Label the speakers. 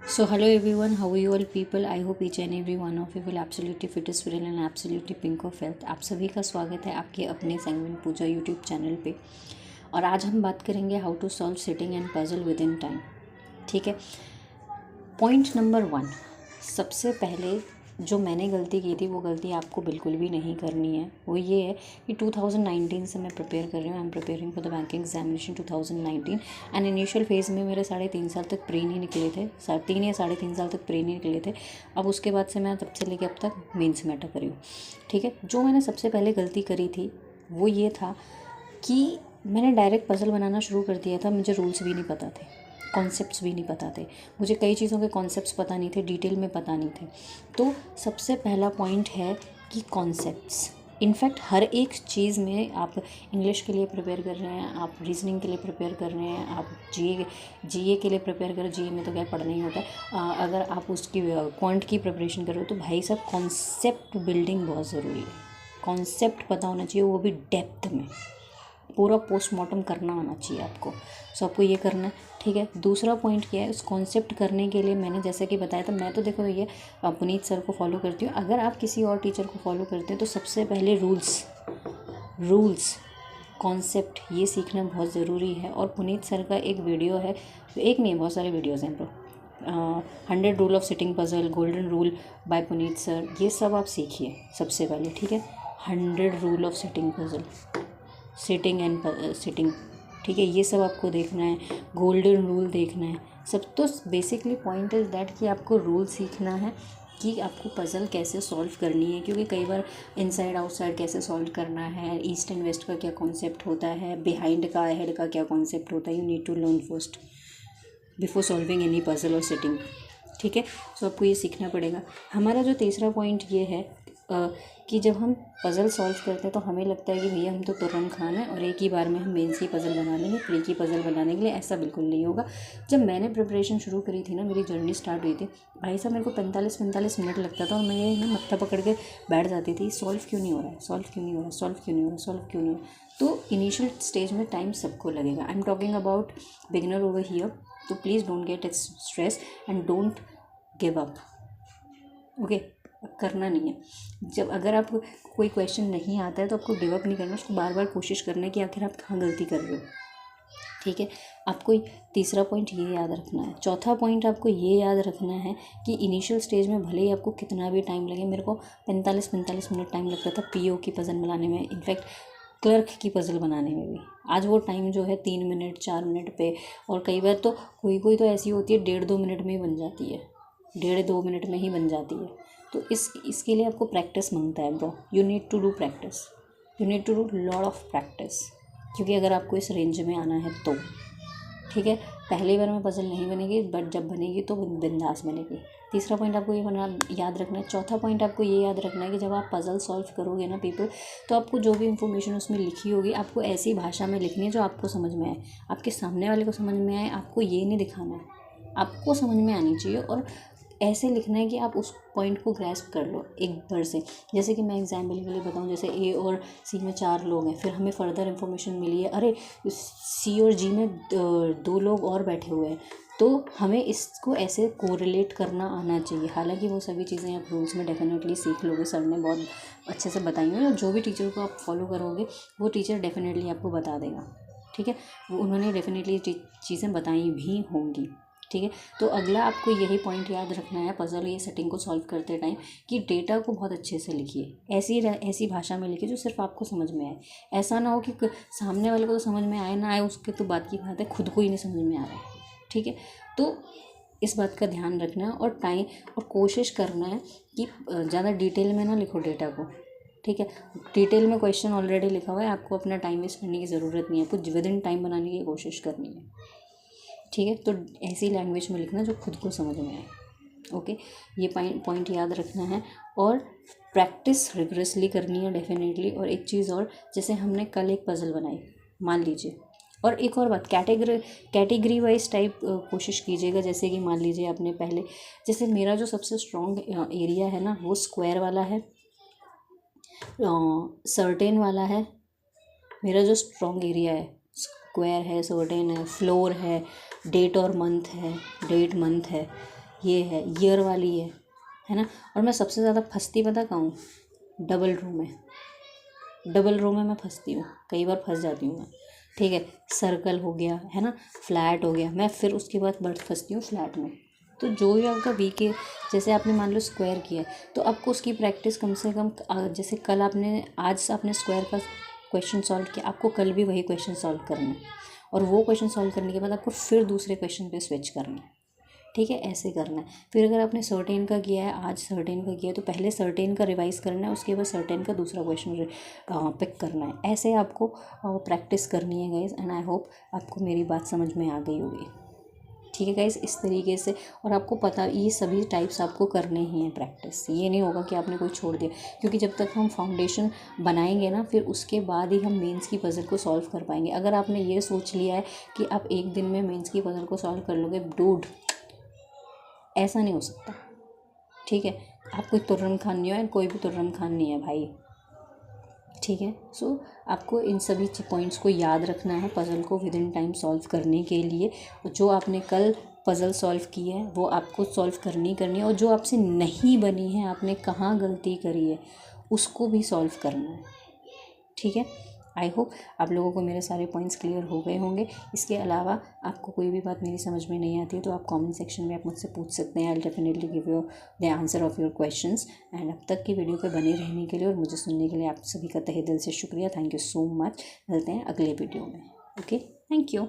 Speaker 1: So hello everyone, how are you all people? I hope each and every one of you will absolutely fit as well and absolutely pink of health. आप सभी का स्वागत है आपके अपने segment पूजा YouTube channel पे। और आज हम बात करेंगे how to solve sitting and puzzle within time. ठीक है, पॉइंट नंबर 1, सबसे पहले जो मैंने गलती की थी वो गलती आपको बिल्कुल भी नहीं करनी है। वो ये है कि 2019 से मैं प्रिपेयर कर रही हूँ। I am preparing for the banking examination 2019 and initial phase में मेरे 3.5 साल तक प्री नहीं निकले थे, 3 या 3.5 साल तक प्री नहीं निकले थे। अब उसके बाद से मैं तब से लेकर अब तक मेंस में अटक रही हूँ। ठीक है, जो मैंने सबसे पहले गलती करी थी वो ये था कि मैंने डायरेक्ट पजल बनाना शुरू कर दिया था। मुझे रूल्स भी नहीं पता थे, कॉन्सेप्ट्स भी नहीं पता थे, मुझे कई चीज़ों के कॉन्सेप्ट्स पता नहीं थे, डिटेल में पता नहीं थे। तो सबसे पहला पॉइंट है कि कॉन्सेप्ट्स, इनफैक्ट हर एक चीज़ में, आप इंग्लिश के लिए प्रिपेयर कर रहे हैं, आप रीजनिंग के लिए प्रिपेयर कर रहे हैं, आप जीए के लिए प्रिपेयर कर रहे हैं, जीए में तो क्या पढ़ना ही होता है, अगर आप उसकी क्वांट की प्रिपरेशन कर रहे हो तो भाई साहब कॉन्सेप्ट बिल्डिंग बहुत ज़रूरी है। कॉन्सेप्ट पता होना चाहिए, वो भी डेप्थ में, पूरा पोस्टमार्टम करना आना चाहिए आपको। सो आपको ये करना है। ठीक है, दूसरा पॉइंट क्या है, उस कॉन्सेप्ट करने के लिए मैंने जैसे कि बताया था, मैं तो देखो ये पुनीत सर को फॉलो करती हूँ। अगर आप किसी और टीचर को फॉलो करते हैं तो सबसे पहले रूल्स कॉन्सेप्ट ये सीखना बहुत ज़रूरी है। और पुनीत सर का एक वीडियो है, एक नहीं बहुत सारे वीडियोज़ हैं bro, 100 rule of sitting puzzle, golden rule by Puneet sir, ये सब आप सीखिए सबसे पहले। ठीक है, 100 rule of sitting puzzle, sitting and sitting, ठीक है, ये सब आपको देखना है, गोल्डन रूल देखना है सब। तो बेसिकली पॉइंट इज़ दैट कि आपको रूल सीखना है कि आपको पज़ल कैसे सॉल्व करनी है, क्योंकि कई बार इनसाइड आउटसाइड कैसे सॉल्व करना है, ईस्ट एंड वेस्ट का क्या कॉन्सेप्ट होता है, बिहाइंड का अहेड का क्या कॉन्सेप्ट होता है, you need to learn first before solving any puzzle और सिटिंग। ठीक है, सो आपको ये सीखना पड़ेगा। हमारा जो तीसरा पॉइंट ये है कि जब हम पज़ल सॉल्व करते हैं तो हमें लगता है कि भैया हम तो तुरंत खान है और एक ही बार में हम मेंस की पज़ल बना लेंगे, प्री की पज़ल बनाने के लिए। ऐसा बिल्कुल नहीं होगा। जब मैंने प्रिपरेशन शुरू करी थी ना, मेरी जर्नी स्टार्ट हुई थी, भाई साहब मेरे को 45 मिनट लगता था और मैं ये ना मत्था पकड़ के बैठ जाती थी, सॉल्व क्यों नहीं हो रहा है, सॉल्व क्यों नहीं हो रहा है, सॉल्व क्यों नहीं हो रहा है, सॉल्व क्यों नहीं हो रहा है। तो इनिशियल स्टेज में टाइम सबको लगेगा। I am talking about beginner over here, तो please don't get stress and don't give up. Okay, करना नहीं है। जब अगर आपको कोई क्वेश्चन नहीं आता है तो आपको गिव अप नहीं करना, उसको बार बार कोशिश करना है कि आखिर आप कहाँ गलती कर रहे हो। ठीक है, आपको तीसरा पॉइंट ये याद रखना है। चौथा पॉइंट आपको ये याद रखना है कि इनिशियल स्टेज में भले ही आपको कितना भी टाइम लगे, मेरे को 45 मिनट टाइम लगता था पीओ की पज़ल बनाने में, इनफैक्ट क्लर्क की पज़ल बनाने में भी। आज वो टाइम जो है 3 मिनट 4 मिनट पे, और कई बार तो कोई तो ऐसी होती है 1.5-2 मिनट में ही बन जाती है, 1.5-2 मिनट में ही बन जाती है। तो इसके लिए आपको प्रैक्टिस मांगता है bro, you need to do practice, you need to do lot of practice, क्योंकि अगर आपको इस रेंज में आना है तो। ठीक है, पहली बार में पज़ल नहीं बनेगी, बट जब बनेगी तो बिंदास बनेगी। तीसरा पॉइंट आपको ये याद रखना है। चौथा पॉइंट आपको ये याद रखना है कि जब आप पज़ल सॉल्व करोगे ना पीपल, तो आपको जो भी इन्फॉर्मेशन उसमें लिखी होगी आपको ऐसी भाषा में लिखनी है जो आपको समझ में आए, आपके सामने वाले को समझ में आए। आपको ये नहीं दिखाना है, आपको समझ में आनी चाहिए, और ऐसे लिखना है कि आप उस पॉइंट को ग्रैस्प कर लो एक बार से। जैसे कि मैं एग्जाम्पल के लिए बताऊँ, जैसे ए और सी में 4 लोग हैं, फिर हमें फर्दर इन्फॉर्मेशन मिली है, अरे सी और जी में 2 लोग और बैठे हुए हैं, तो हमें इसको ऐसे कोरिलेट करना आना चाहिए। हालांकि वो सभी चीज़ें आप रूल्स में डेफिनेटली सीख लोगे, सर ने बहुत अच्छे से बताई हैं, और जो भी टीचर को आप फॉलो करोगे वो टीचर डेफिनेटली आपको बता देगा। ठीक है, वो उन्होंने डेफिनेटली चीज़ें बताई भी होंगी। ठीक है, तो अगला आपको यही पॉइंट याद रखना है पज़ल ये सेटिंग को सॉल्व करते टाइम, कि डेटा को बहुत अच्छे से लिखिए, ऐसी भाषा में लिखिए जो सिर्फ आपको समझ में आए। ऐसा ना हो कि सामने वाले को तो समझ में आए ना आए उसके तो बात की बात है, खुद को ही नहीं समझ में आ रहा है। ठीक है, तो इस बात का ध्यान रखना है, और टाइम और कोशिश करना है कि ज़्यादा डिटेल में ना लिखो डेटा को। ठीक है, डिटेल में क्वेश्चन ऑलरेडी लिखा हुआ है, आपको अपना टाइम वेस्ट करने की ज़रूरत नहीं है, आपको विद इन टाइम बनाने की कोशिश करनी है। ठीक है, तो ऐसी लैंग्वेज में लिखना जो खुद को समझ में आए। ओके, ये पॉइंट याद रखना है, और प्रैक्टिस रिगरसली करनी है डेफिनेटली। और एक चीज़ और, जैसे हमने कल एक पज़ल बनाई मान लीजिए, और एक और बात, कैटेगरी वाइज टाइप कोशिश कीजिएगा। जैसे कि मान लीजिए आपने पहले, जैसे मेरा जो सबसे स्ट्रॉन्ग एरिया है ना वो स्क्वायर वाला है, सर्टेन वाला है। मेरा जो स्ट्रॉन्ग एरिया है स्क्वायर है, सर्टेन है, फ्लोर है, डेट और मंथ है, डेट मंथ है, ये है, ईयर वाली है ना। और मैं सबसे ज़्यादा फंसती पता कहाँ हूँ? डबल रो में मैं फंसती हूँ, कई बार फंस जाती हूँ मैं। ठीक है, सर्कल हो गया है ना, फ्लैट हो गया, मैं फिर उसके बाद बट फंसती हूँ फ्लैट में। तो जो भी आपका वीक है, जैसे आपने मान लो स्क्वायर किया है तो आपको उसकी प्रैक्टिस कम से कम जैसे कल आपने, आज आपने स्क्वायर का क्वेश्चन सॉल्व किया, आपको कल भी वही क्वेश्चन सॉल्व करना है, और वो क्वेश्चन सॉल्व करने के बाद आपको फिर दूसरे क्वेश्चन पे स्विच करना है। ठीक है, ऐसे करना है। फिर अगर आपने सर्टेन का किया है, आज सर्टेन का किया है, तो पहले सर्टेन का रिवाइज करना है, उसके बाद सर्टेन का दूसरा क्वेश्चन पिक करना है। ऐसे आपको प्रैक्टिस करनी है गाइज, एंड आई होप आपको मेरी बात समझ में आ गई होगी। ठीक है गाइज, इस तरीके से। और आपको पता, ये सभी टाइप्स आपको करने ही हैं प्रैक्टिस, ये नहीं होगा कि आपने कोई छोड़ दिया, क्योंकि जब तक हम फाउंडेशन बनाएंगे ना, फिर उसके बाद ही हम मेंस की पजल को सॉल्व कर पाएंगे। अगर आपने ये सोच लिया है कि आप एक दिन में मेंस की पजल को सॉल्व कर लोगे, डूड, ऐसा नहीं हो सकता। ठीक है, आप कोई तुर्रम खान नहीं हो, कोई भी तुर्रम खान नहीं है भाई। ठीक है, सो आपको इन सभी पॉइंट्स को याद रखना है पज़ल को विद इन टाइम सॉल्व करने के लिए। जो आपने कल पज़ल सॉल्व की है वो आपको सॉल्व करनी है, और जो आपसे नहीं बनी है, आपने कहाँ गलती करी है, उसको भी सॉल्व करना है। ठीक है, आई होप आप लोगों को मेरे सारे पॉइंट्स क्लियर हो गए होंगे। इसके अलावा आपको कोई भी बात मेरी समझ में नहीं आती है तो आप कमेंट सेक्शन में आप मुझसे पूछ सकते हैं। I definitely give you the answer of your questions. And अब तक की वीडियो पे बने रहने के लिए और मुझे सुनने के लिए आप सभी का तहे दिल से शुक्रिया। Thank you so much. मिलते हैं अगले वीडियो में। Okay, thank you.